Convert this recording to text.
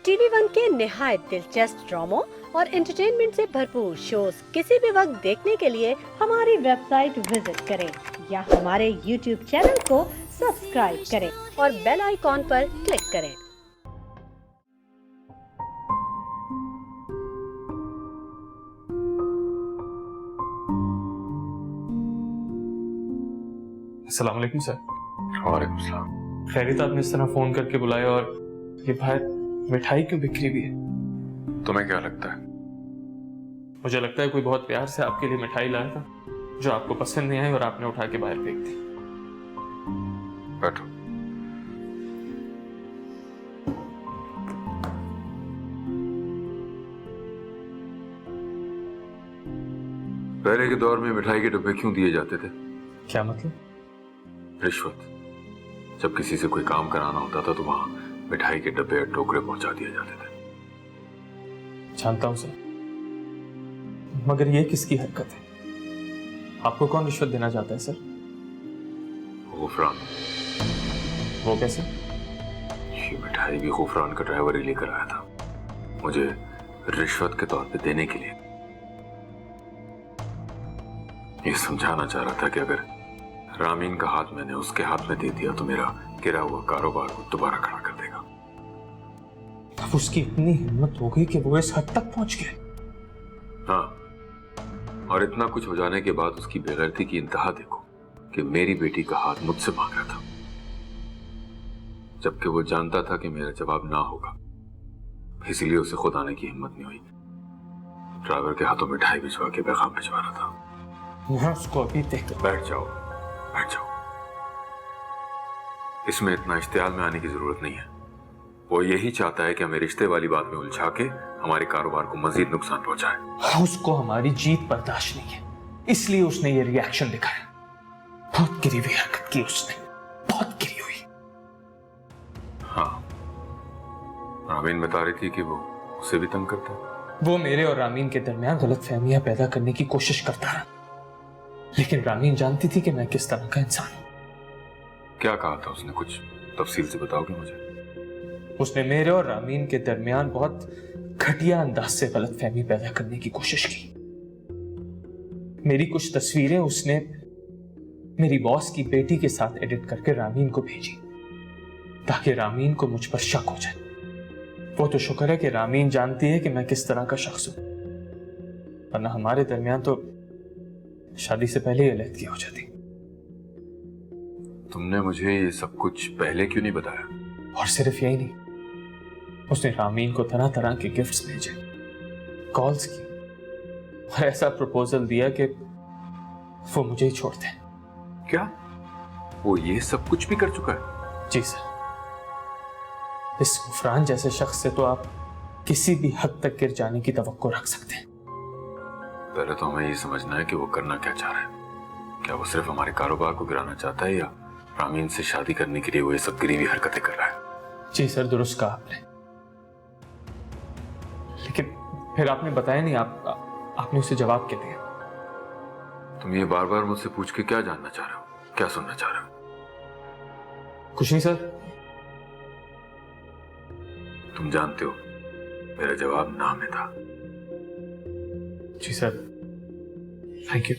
TV one के निहायत दिलचस्प ड्रामों और एंटरटेनमेंट से भरपूर शोज किसी भी वक्त देखने के लिए हमारी वेबसाइट विजिट करें या हमारे यूट्यूब चैनल को सब्सक्राइब करें और बेल आइकॉन पर क्लिक करें। अस्सलाम वालेकुम सर। वालेकुम सलाम। खैरियत, आपने इस तरह फोन करके बुलाया और ये बाहर मिठाई क्यों बिखरी हुई है? तुम्हें क्या लगता है? मुझे लगता है कोई बहुत प्यार से आपके लिए मिठाई लाया था जो आपको पसंद नहीं आई और आपने उठा के बाहर फेंक दी। बैठो। पहले के दौर में मिठाई के डब्बे क्यों दिए जाते थे? क्या मतलब? रिश्वत। जब किसी से कोई काम कराना होता था तो वहां मिठाई के डब्बे और टोकरे पहुंचा दिए जाते थे। जानता हूं सर, मगर ये किसकी हरकत है? आपको कौन रिश्वत देना चाहता है सर? गुफरान। वो कैसे? ये मिठाई भी गुफरान का ड्राइवर ही लेकर आया था, मुझे रिश्वत के तौर पे देने के लिए। ये समझाना चाह रहा था कि अगर रामीन का हाथ मैंने उसके हाथ में दे दिया तो मेरा गिरा हुआ कारोबार को दोबारा खड़ा कर देगा। अब उसकी इतनी हिम्मत हो गई कि वो इस हद तक पहुंच गए? हाँ, और इतना कुछ हो जाने के बाद उसकी बेगैरती की इंतहा देखो कि मेरी बेटी का हाथ मुझसे मांग रहा था, जबकि वो जानता था कि मेरा जवाब ना होगा। इसीलिए उसे खुद आने की हिम्मत नहीं हुई। ड्राइवर के हाथों मिठाई भिजवा के पैगाम भिजवा रहा था। मैं उसको अभी देख। बैठ जाओ, बैठ जाओ। इसमें इतना इश्तियाल में आने की जरूरत नहीं है। वो यही चाहता है कि हमें रिश्ते वाली बात में उलझा के हमारे कारोबार को मजीद नुकसान पहुंचाए। उसको हमारी जीत बर्दाश्त नहीं है, इसलिए उसने ये रिएक्शन दिखाया। बहुत गिरी हुई हरकत की उसने, बहुत गिरी हुई। हाँ, रामीन बता रही थी कि वो उसे भी तंग करता है। वो मेरे और रामीन के दरमियान गलतफहमियां पैदा करने की कोशिश करता रहा, लेकिन रामीन जानती थी कि मैं किस तरह का इंसान हूं। क्या कहा था उसने? कुछ तफसील से बताओगे मुझे? उसने मेरे और रामीन के दरमियान बहुत घटिया अंदाज से गलतफहमी पैदा करने की कोशिश की। मेरी कुछ तस्वीरें उसने मेरी बॉस की बेटी के साथ एडिट करके रामीन को भेजी ताकि रामीन को मुझ पर शक हो जाए। वो तो शुक्र है कि रामीन जानती है कि मैं किस तरह का शख्स हूं, वरना हमारे दरमियान तो शादी से पहले ही अलग हो जाती। तुमने मुझे ये सब कुछ पहले क्यों नहीं बताया? और सिर्फ यही नहीं, उसने रामीन को तरह तरह के गिफ्ट्स भेजे, कॉल्स की और ऐसा प्रपोजल दिया कि वो मुझे ही छोड़ दे। क्या वो ये सब कुछ भी कर चुका है? जी सर। इस गुफरान जैसे शख्स से तो आप किसी भी हद तक गिर जाने की तवक्को रख सकते हैं। पहले तो हमें ये समझना है कि वो करना क्या चाह रहा है। क्या वो सिर्फ हमारे कारोबार को गिराना चाहता है या रामीन से शादी करने के लिए वो ये सब गिरी हुई हरकतें कर रहा है? जी सर, दुरुस्त कहा आपने, लेकिन फिर आपने बताया नहीं, आपने उसे जवाब क्या दिया? तुम ये बार बार मुझसे पूछ के क्या जानना चाह रहे हो? क्या सुनना चाह रहे हो? कुछ नहीं सर। तुम जानते हो मेरा जवाब ना में था। जी सर, थैंक यू।